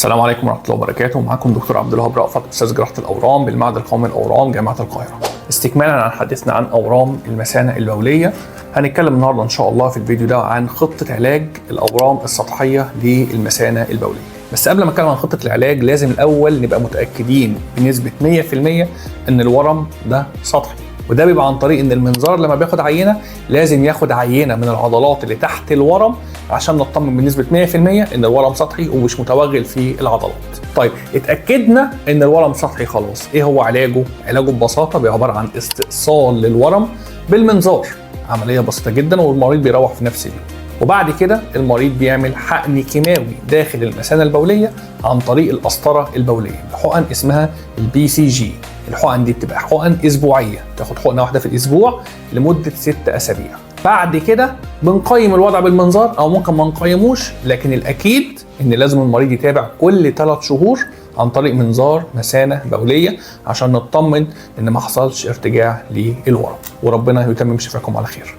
السلام عليكم ورحمه الله وبركاته. معكم دكتور عبد الوهاب رأفت، استاذ جراحه الاورام بالمعهد القومي للاورام جامعه القاهره. استكمالا عن حديثنا عن اورام المثانه البوليه، هنتكلم النهارده ان شاء الله في الفيديو ده عن خطه علاج الاورام السطحيه للمثانه البوليه. بس قبل ما اتكلم عن خطه العلاج لازم الاول نبقى متاكدين بنسبه 100% ان الورم ده سطحي، وده بيبقى عن طريق ان المنظار لما بياخد عينه لازم ياخد عينه من العضلات اللي تحت الورم عشان نطمن بنسبه 100% ان الورم سطحي ومش متوغل في العضلات. طيب اتاكدنا ان الورم سطحي خلاص، ايه هو علاجه؟ علاجه ببساطه بيبقى عباره عن استئصال للورم بالمنظار، عمليه بسيطه جدا والمريض بيروح في نفس اليوم. وبعد كده المريض بيعمل حقن كيماوي داخل المثانه البوليه عن طريق القسطره البوليه بحقن اسمها الBCG. الحقن دي بتبقى حقن اسبوعيه، تاخد حقنه واحده في الاسبوع لمده 6 اسابيع. بعد كده بنقيم الوضع بالمنظار او ممكن ما نقيموش، لكن الاكيد ان لازم المريض يتابع كل 3 شهور عن طريق منظار مثانه بوليه عشان نطمن ان ما حصلش ارتجاع للورم. وربنا يتمم شفاكم على خير.